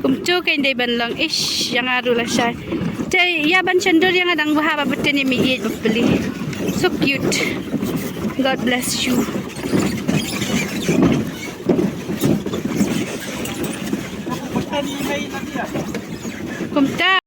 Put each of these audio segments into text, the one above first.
Kumcu kay day ban lang ish yang arulah siya. Tay ya ban cendor yang adang bahaba beten ni mi beli. So cute. God bless you. Kumta.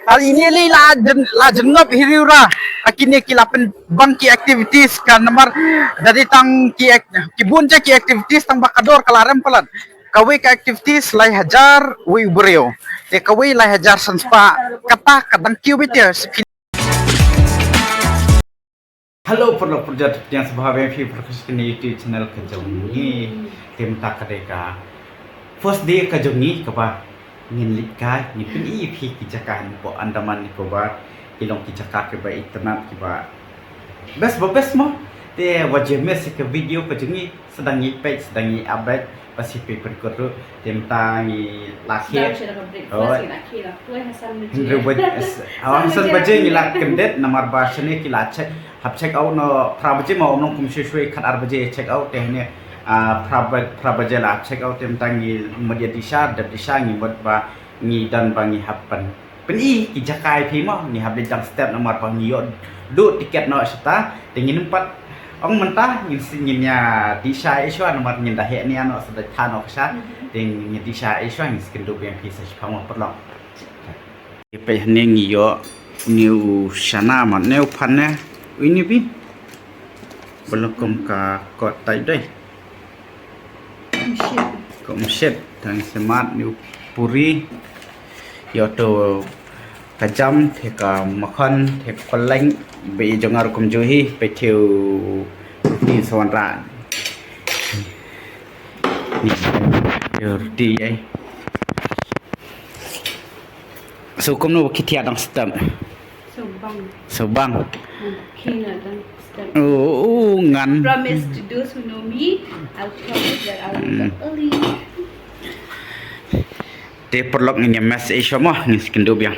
Hari ini li la jengap hiriura akhirnya kilapan bangki activities kan nomor dari tang ki bunja ki activities tang bakador kalaram pelan kawai ka activities lai hajar wi brio te kawai lai hajar sanspa kata kadang kiubitia. Halo perlo project yang sebahagia fi proses kini YouTube channel kajongi tim tak kadeka first day kajongi kaba ngin likai ni pin EP kijakan po Andaman Nicobar ilong kijaka ke ba internet ke ba best mo te wajah mes ke video kajongi sedang ni page sedang ni update pasti paper koru tim tangi lahir oh Hasan baje ngilak kendet nomor bahasa ni kila check out no prabaje mau omong kumshishwe khat arbaje check out tehne prabaje la check out tangi media disha dan disha ngi buat ba ngi dan bangi hapan peni kijakai phimo ni habde jang step nomor ba ngi yo du tiket no seta tingin empat ong mentah nginya disha iswa nomor ngi dahe ni ano sada thano ksa ting ngi disha iswa ngi skindu yang pisa phamo perlo pe ne ngi yo new shana ma new phanne ini pi belum ka kot tai dai komshet thang smart new puri yo to kajam the ka makhan the koleng be jongar kum johi pe theu ni sonra ni roti ai so kum no kitia dang stam Subang. Kina dan step. Oh, ngan. Promise to those who know me, I'll promise that I'll wake up early. Te perlok ni mes isyo mo ni skindu biang.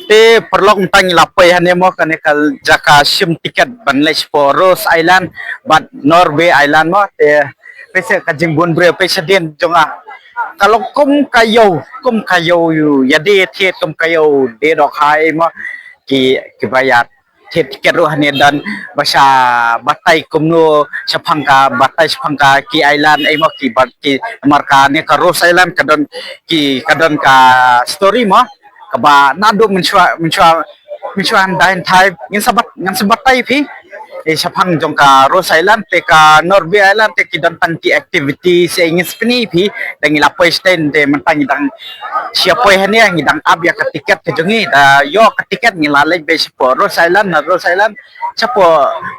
Te perlok tang lapai hane mo kane kal jaka sim tiket banless for Rose Island but Norway Island mo te pese kajing bon bre pese den jonga. Kalau kum kayo yu jadi tiet kum kayo de dok hai mo ki bayar tiet tiket rohani dan bahasa batai kum no sepangka batai sepangka ki island ai mo ki marka ne ka Rose Island kadon ka story mo ka ba nado menchua dain thai ngin sabat tai phi sapang jongka Rose Island te ka Norway Island te ki dan tanti activity se ingin spini phi dangi lapoi stand de mentang dang siapa hanya ngidang abya ka tiket ke jongi da yo ka tiket ngilale be sipo Rose Island siapa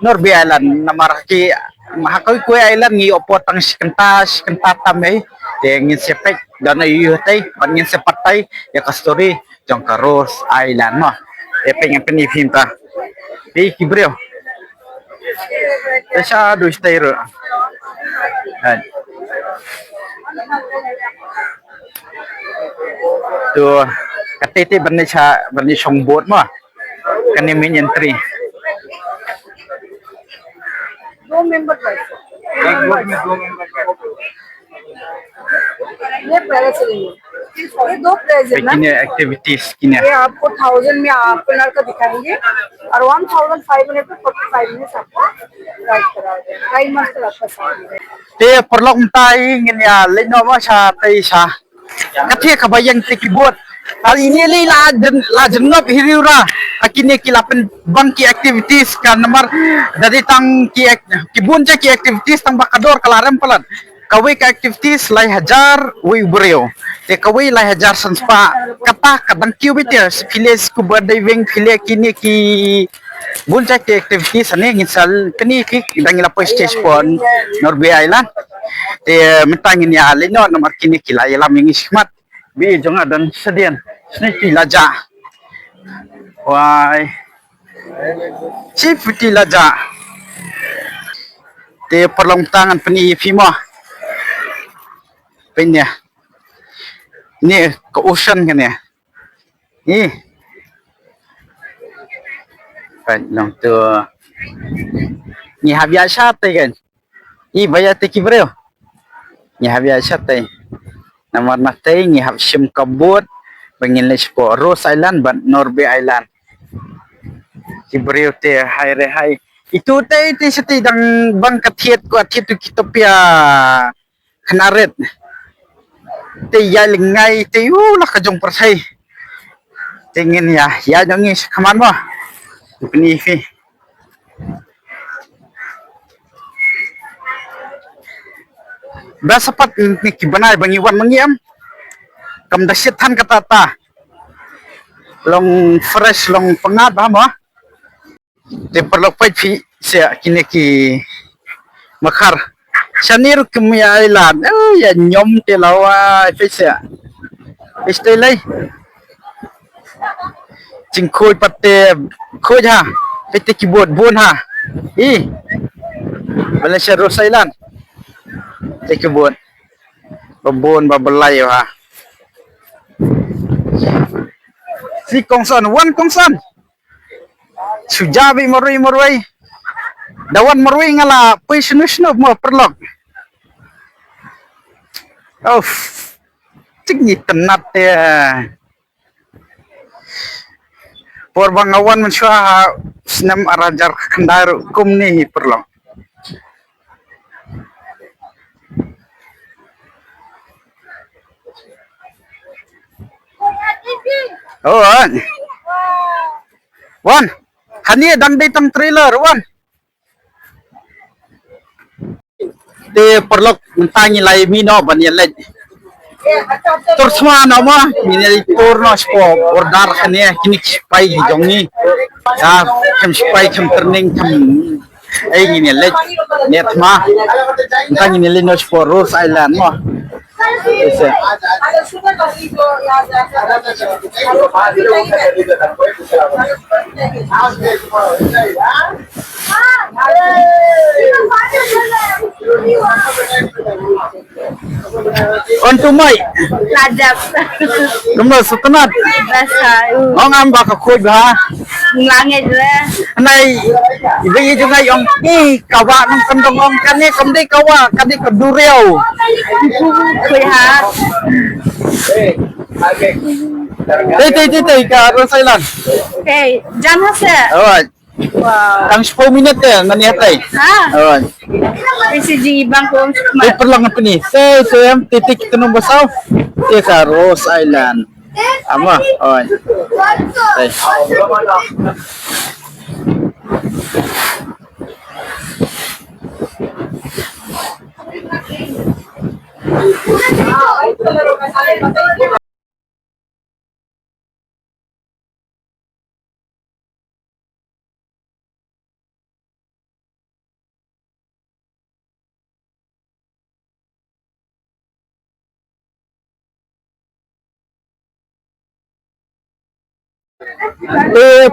Norway Island namar ki mahakoi kue island ngi opo tang kenta tamai te ngin sepek dan yu tai ngin sepatai ya ka story jongka Rose Island no e pengen peni pinta di kibreo Tasha do stay ro. Tu katete bani songbot mo. Kani min entry. 2 member ये पहले चलेंगे ये 2 प्राइस है ना किने एक्टिविटीज किने ये आपको 1000 में हाफ एन का दिखाएंगे और 1500 पे 45 मिनट्स आपको राइड कराओगे टाइमर से आपका साथ te perlok tai ngin ya leno ma sa tai sa kathie kabayang tikibot hari ini li la jengap hiriura akhirnya kilapan bangki activities kan nomor dari tang ki bunja ki activities tang bakador kalaram pelan kawai ka activities lai hajar wi brio te kawai lai hajar sanspa kata kadang kiubitia file scuba diving file kini ki bunja ki activities ane ngisal kini ki dang la stage pon Norway Island te mentangin ya leno nomor kini kila yalam yang ismat bi jonga dan sedian sniki laja wai chifuti laja te perlong tangan peni fimo penya ni ke ocean kan ya ni Pat long tu. Ni habia syate kan. I bayar teki breu. Ni habia syate. Namar natai ni hab shim kabut bangin le spo Rose Island but Norway Island. Ki breu te hai re hai. Itu te seti dang bang katiet ko atiet tu kitopia kanaret. Te ya lengai te lah kajong persai. Tingin ya nyangi kaman mo. Ini fi. Basapat ni kibanay bangiwan mangiam. Kam dasitan katata. Long fresh long pengat ba mo? Te perlu pai fi sia kini ki makar. Sanir kemia island. Ya nyom te lawa fi sia. Istilai. Ching khôi patte khôi ha. Pete keyboard bun ha. Malaysia Rose Island. Take buat babon babelai ha. Si kongsan wan kongsan. Sujabi marui. Dawan marui ngala pai snusno mo perlok. Oh. Cik ni tenat ya. Porbangawan mensua senam arajar kendar kum ni perlok. Oh, Wan, hani dang day tang trailer, Wan. Te perlok mentangi lai mino banyan lai. Terus mana mah, ini porno sport, ordar hani kini spai jongi. Ya, kem spai kem turning kem. Ini lai, net mah. Mentangi ni lai sport Rose Island mah. Ese. Untuk mai Ladap. nomor setenat Basa. ong am ba ka khoi ba Langit lah. nai ibe juga yang kawa nang kandong ong kane kamde kawa kade kedureu Kulihat. Tei ka Rose Island. Okay, jam hasa. Oh, Wow. ang 10 minit ya ngani hatay. Ha. Oh, PCG bang ko. ay perlang apa ni? Saya titik tenung basaw. Te ka Rose Island. Ama, oh. Ay.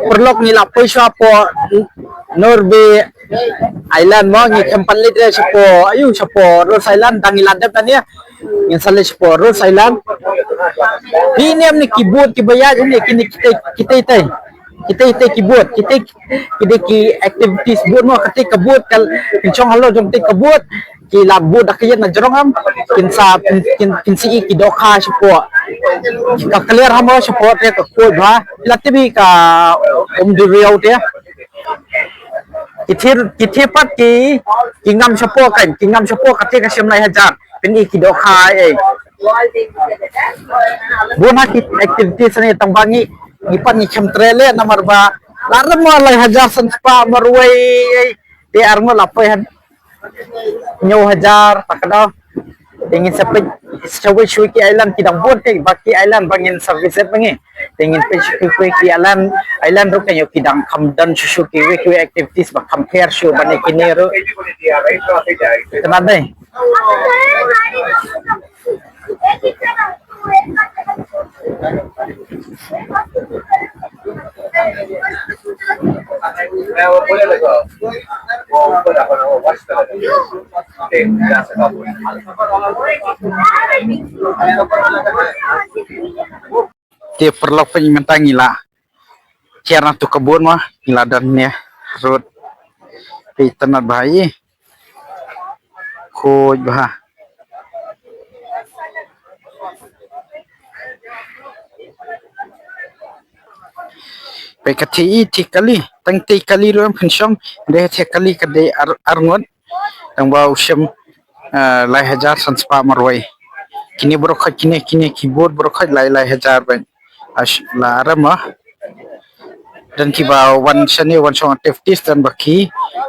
Perlok ni lapoi siapa Norway Island mo ngi kempalit dia siapa ayu siapa Rose Island tangi ladap tani yang salah siapa Rose Island ini am ni keyboard kibaya ni kini kita keyboard kita ki activities board mo kati kebut kal kincong halo jom te kebut ki labud akyan na jorong am kinsa kinsi ki dokha siapa ka clear hamo support ya ka kod ba latibi ka duriau dia kithir pat ki kingam support kan kingam support kate ka simlai hajar peni ki dokha bona ki activities ni tambangi ipan ni chemtrele nomor ba laram mo lai hajar san spa marwai ti armo lapai han nyo hajar takdaw tingin sampai Shui Island tidak boleh baki island bangin service bangi tingin Shui Island ro kayo kidang kamdan Suzuki we activities ba compare show bani kinero kenapa Dia perlu penyimentangi lah. Ciara tu kebun mah iladan ya rut pitanat bayi khoj bahไปกะทีที่กะลีตั้งตีกะลีรวมขึ้นช่องเดเทกะลีกะเดarngot tang bau shem lai hajar sanspa marwai kini borokhat kini keyboard borokhat lai hajar ban ash la rama dan ki bau wan shani wan song activities dan baki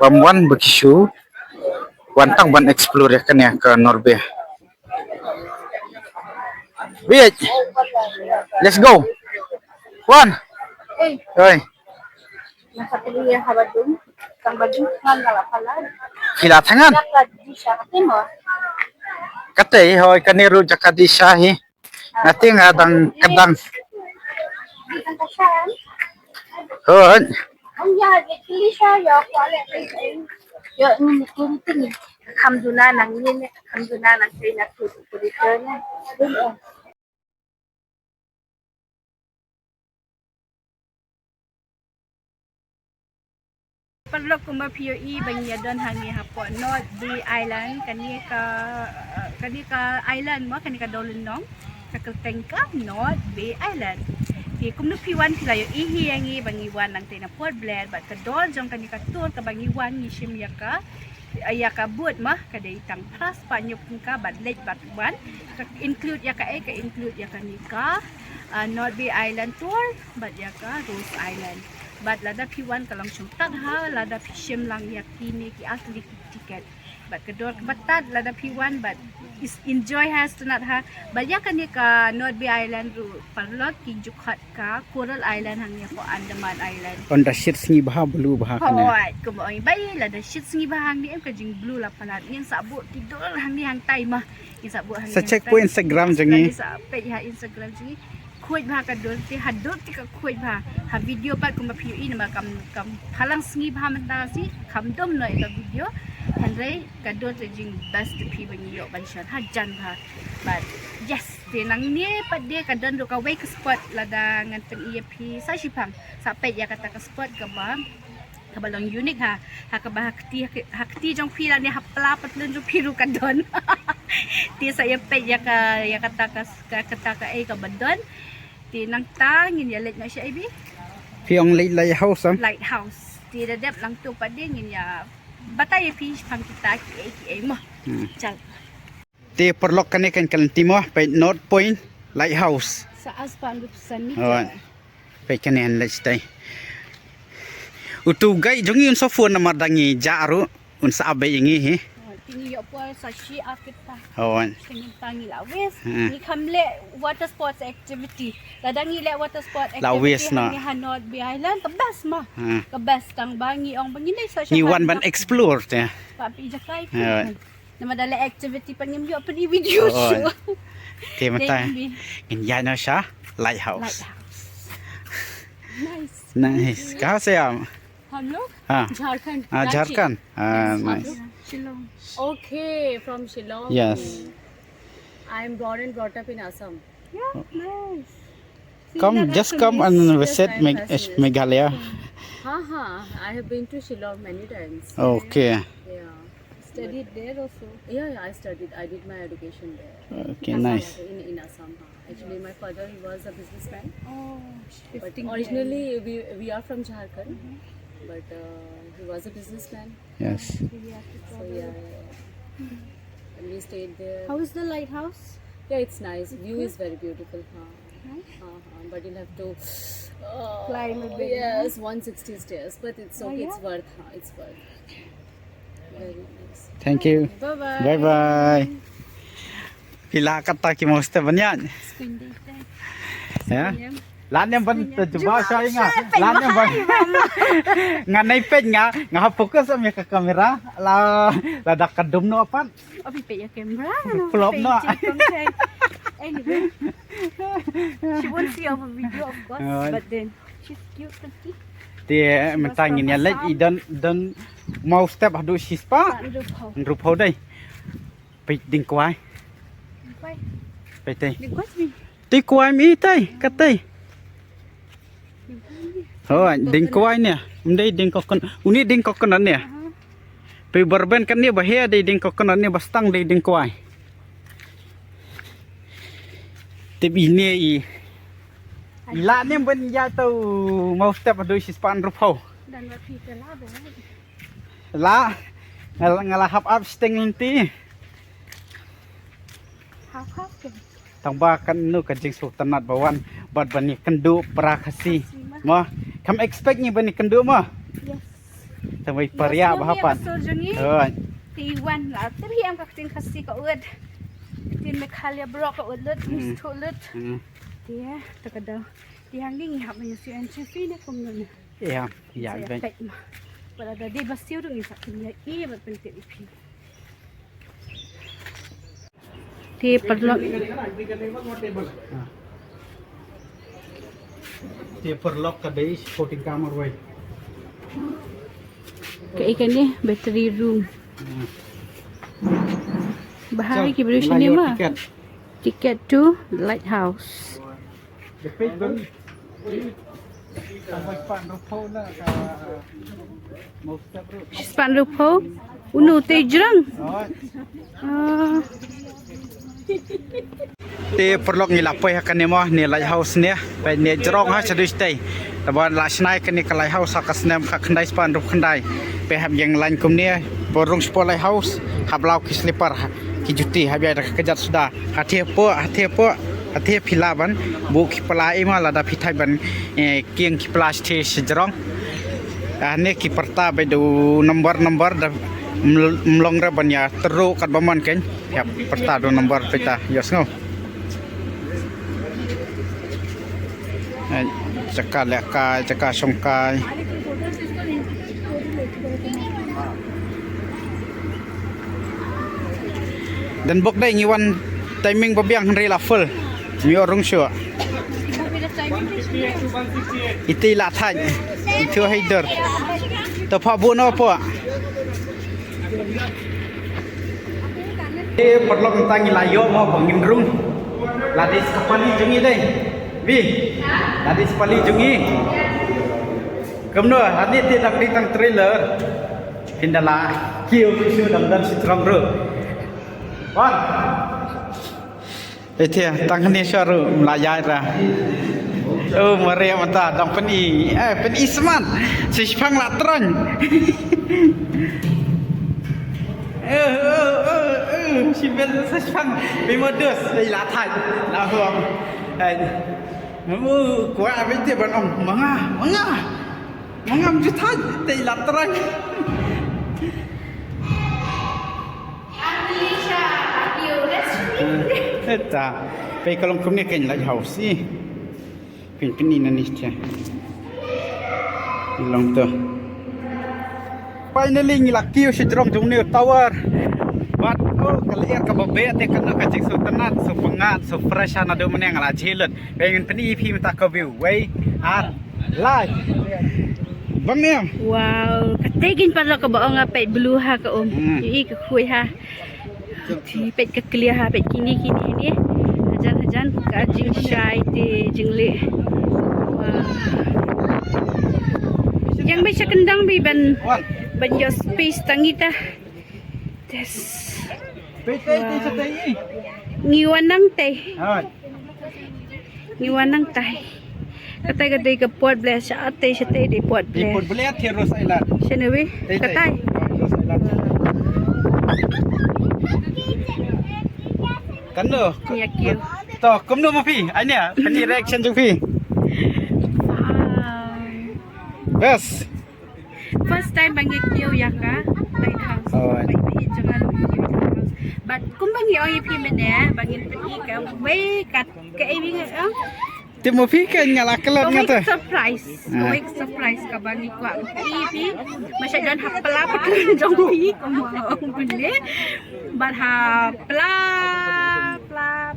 bam baki shu wan tang ban explore ya kan ya ke Norbe wait let's go one Eh, oi nasa pilihan habadun. Kang badun kan ngala pala. khila thangan Dapat di siya mo. kate hoy kaniru jakadi shahi nati ngadang kadang Di kan kasyan. hoy Ang yahat, pili siya yo kwale ay. Yo ni kuritin. Kamduna nang yin, kamduna nang say na kuritin. Dun Perlu kumba POE banya don hangi hapo North Bay Island kani ka island mo kani ka dolunong kakateng ka North Bay Island. Ki kumno P1 pila yo ihiyangi bangiwan nang tina Port Blair but ka dol jong kani ka tour ka bangiwan ni shimya ka ya ka boat mah kada itang plus panyo ka bad lake bat ban include ya ka include ya kani ka North Bay Island tour but ya ka Rose Island. But lada P1 kalang syumtag ha, lada P-shim lang yakini ki asli tiket. But kedor kebatat lada P1 but is enjoy has to not ha. But ya kani ka North Bay Island ru parlot ki jukhat ka Coral Island hangya ko Andaman Island. on the shit singi bah blue bah kana Hoy, kumoy bay lada shit singi bahang ni em ka jing blue la palat. Yan sabot tidol hang ni hang tay mah. Yan sabot hang. sa check po Instagram jangi Sa page ha Instagram jangi. Kuit bah ka dol ti hadot ti ka kuit bah ha video pa kung ma-POE na kam halang sngi bah manta si kamdom no ika video handre ka dol ti jing best pi bang yo ban shan ha jan bah but yes ti nang ni pa de ka don do ka wake spot lada ngan pen EAP sa sipang sa page ya kata ka spot ka ba kabalong unique ha hakti jong pila ni hapla patlun jo piru ka don ti sa ya page ya kata ka ay ka badon ti nang tangin ya let na siya ibi piong lay house am lighthouse ti dadep lang tu pa din ya batay fish pang kita ki mo chal te perlok kani kan kalantimo pa North Point Lighthouse sa aspan lupusan ni awan pa kani han lastay utugay jongi un sa phone na madangi jaru un sa abay ingi he tingi yo po sa shi akita awan tingin tangi lawis ni kamle water sports activity ladang ile water sport activity Lawis na. ni Hanod Bay Island kabas ma Ah. kabas tang bangi ang banginay sa siya ni one ban explore te papi jakay Ayan. na madala activity pangimyo pa ni video Oo. show te mata Maybe. yan na siya lighthouse nice nice kasi am हम लोग ah Jharkhand Jharkhand nice Shillong Okay, from Shillong. yes I'm born and brought up in Assam. yeah nice come just come and visit I'm fascinated. Meghalaya Haha, I have been to Shillong many times. okay Yeah. studied there also Yeah, I studied. I did my education there. okay nice In Assam. Actually, my father he was a businessman. oh But originally, we are from Jharkhand. But he was a businessman. yes So yeah. And we stayed there. how is the lighthouse Yeah, it's nice. View is very beautiful. But you'll have to Climb a bit, Yes, 160 stairs. But it's okay. yeah? It's worth. It's worth. Very nice. thank you Bye bye. bye bye pila kata ki mosta banyan screen date ya lan yang ban coba saya nga lan yang ban nga naipet nga fokus am ka kamera la dak kadum no apan Abi pe ya camera Flop na. Anyway, she won't see our video of course, Alright. but then she's cute kan sih. ti mentangin ya lek dan mau step hadu sispa Tak ada kau. rup ho dai pe ding kwai Bye. pe tai Dia kuat ni. ti kwai mi tai katai Oh, ding kuai ni. Undai ding kokon. Uni ding kokon ni. Pe berben kan ni bahaya ding kokon ni bastang ding kuai. Tip ini i. Ila ni ben ya tau mau step adu si span rupau. Dan wapi telah boleh. La ngalahap up sting nanti. Hap ke? Tambahkan nu kajing sultanat bawan bad bani kendu prakasi. Mo, kam expect ni bani kendu mo. Yes. Sampai paria bahapan. Oh. T1 lah. Tapi yang kakting kasi ka ud. Tin mekhalia bro ka udut, mistulut. Dia takadaw. Dihang ding hap man si entry na kum nun. Ya, ya ben. Wala da di bastiu dong isa kinya i bat pentit ipi. Ti perlu Dia perlock ka dai sporting kamar wai. ke ikan ni battery room. Bahari ki beri sini mah. Tiket to lighthouse. Dekat ben. Sampai pan rupau na ka mau step bro. Span rupo. Unu te jrang. Oh. Te perlok ni lapai akan ni mah ni lighthouse ni pe ni jerong ha sedui stay taban la snai kan ni ka lighthouse ka snem ka khandai span rup khandai pe hab yang lain kum ni borong sport lighthouse hablau ki slipper ki juti habia dak kejat sudah hati pilaban bu ki pala ima la da pitai ban kieng ki plastik jerong ni ki perta be du nomor da melong ra ban ya teruk kat baman kan ya perta do nomor peta yos ngau cakap lekar, cakap songkai. Dan bok dai ngiwan timing babiang henry la full. Mi orang syua. Iti la thai. Itu haider. To pha bu no po. Perlu tangi layo mau bangin rung. Ladis kapali jungi dai. Vi. Ladis pali jungi. Kemno hadi tidak ditang trailer. Hindala kiu kiu dan sitrang ru. Wan. Itu tangan ni syaru melayar lah. Oh Maria mata dong peni isman. Sipang latron. Sipang sipang bimodus dari latai lahong. Kuat apa itu banong mangam jutaan dari latron. Eta, pe kalau kau ni kan lagi haus ni, pin ni cia, hilang tu. Finally ni laki si jerong tu ni tower. But kalau ia kababe te kan nak cek sultanat, so pengat, so fresh ana do mana yang ala jelut. Pengen peni EP minta kau view, way and live. Bang ni. Wow, kategin pada ka baong apet blue ha ka Ii ka kuy ha. Thì pet ka clear ha pet kini ni hajan ka jing shai te jing le. Wow. Yang bisa kendang bi ban yo space tangita. Yes. Ngiwanang te. Ngiwanang tay. Katay ka pot bless sa ate sa tay di pot bless. Di pot bless terus island. Sinawi katay. Kan lo? Iya kieu. Toh, kumno mo pi. Anya, pani reaction jung pi. Wow. Bes. First time bangi kieu ya ka lighthouse. Oh. Bangi jangan lighthouse. But kung bangi oy pi mene bangin peti ka way kat ka ibing Ti mo pi kan ngala kelot ngata. Week surprise ka bangi ko ipi masyadon hapla patun jong pi ko mo bende but hapla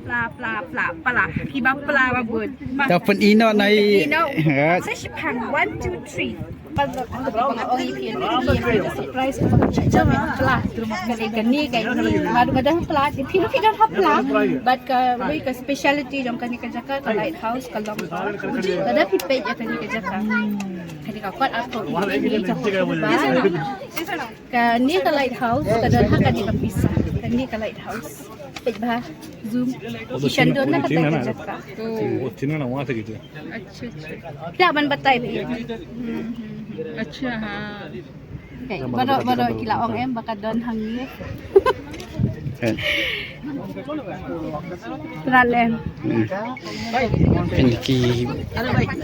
pala kiba pala babud Dapat ino na saya sepang 1 2 3 pada orang European ini surprise jangan pala gani baru ada pala itu kita pala but ke specialty jom kan ke Jakarta ke lighthouse ke long ada pipet ya kan ke Jakarta kali ka kuat aku ini kan ni ke lighthouse kadang kan ni ke pisah kan ni ke lighthouse pej bah zoom chandon na kata ke Jakarta चिन्ह ना वहाँ से खींचे अच्छा क्या बन बताए भैया अच्छा हाँ bado kila ong em baka don hangi Ralem Ini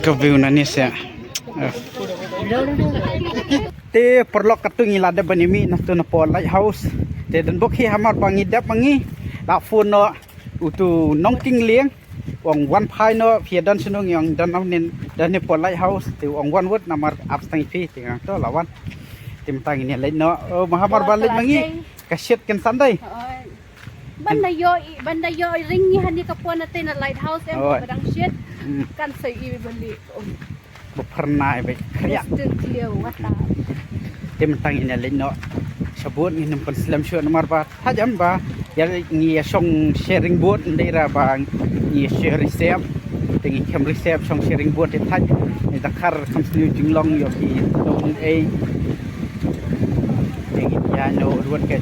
keview nani saya. Te perlu katung ilada banimi nastu na po lighthouse. Te dan bokhi hamar pangidap mangi la funo utu nongking liang ong one pai no pia dan sunung yang dan amnin dan ni po lighthouse te ong one wood namar abstang pi tingang to lawan tim tang ini lain no mahamar balik mangi kasyet kan sandai. banda yo ring ni hani kapuan natin na lighthouse em kadang shit kan sa beli Pernah baik kerja. clear wata Tim tang ini lain no sabut ni nampan selam syur nomor ba hajam ba ya ni song sharing board ndira ba ni share receipt tingi kem receipt song sharing board te thaj ni dakar kam snu jinglong yo ki dong a tingi ya no ruat ke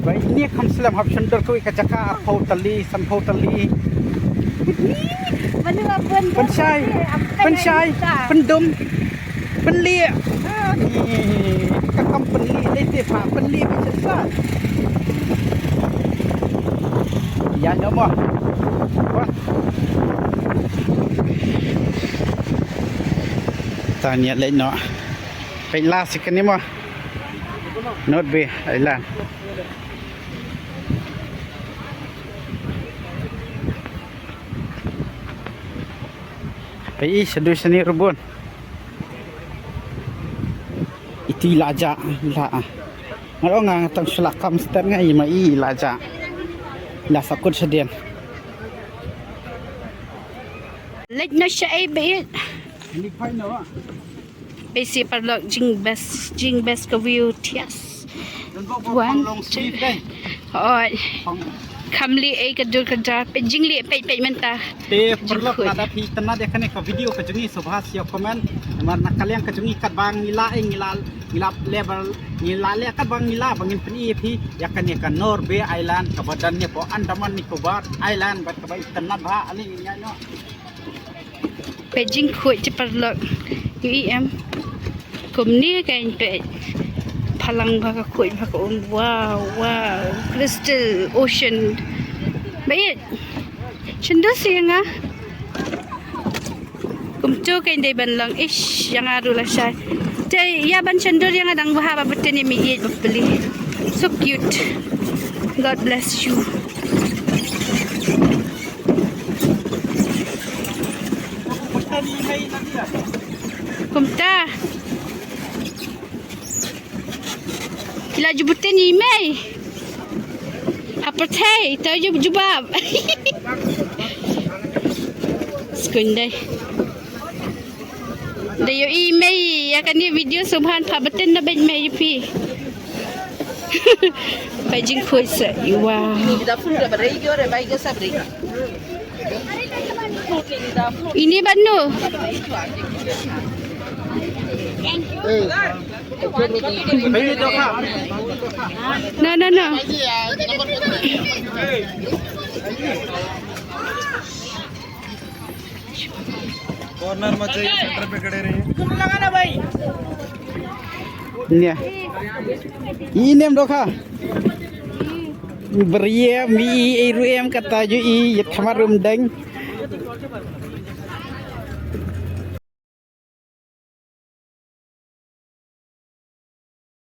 ba ini kam selam hab sundar ko ka jaka tali sam tali Pensyai, pendum, penliak. Kakam penliak, letih pak penliak macam sah. Ya nama. Tanya lain no. Pailah sekian ni mah. Not be, Ailan. Pai sedu seni rubun. Itu ilaja la. Ngalo nga tang sulakam star nga i mai ilaja. La sakut sedian. let no shay be Ini pai no. basi parlok jing best ka view tias one two oi kamli ai ka dur ka jar pe jingli pe menta Te perlu ada pi tena dia kene ka video ka jungi subhas ya komen mar nakaliang ka jungi kat bang ngila level ngila le kat bang ngila bangin pi pi ya kene ka Norway Island ka badan ni po Andaman Nicobar Island bat ka bai tena ba ali nya no pe jing khoi che parlok UEM kumni kain pe phalang bha ka khoi bha ka wow crystal ocean bait chendol singa kumcu kain dai ban lang ish yang aru la sai te ya ban chendol yang adang bha ba betene mi eat beli so cute god bless you kumta kila jubutin ni mai apa teh tahu jubab sekundai dayo email ya kan ni video subhan phabaten na ben mai pi Beijing kuisa wow ini banu no corner में चाहिए सेंटर पे खड़े रहिए Nya. Ini em doka. Beria mi iru em kata ju i yet kamarum deng.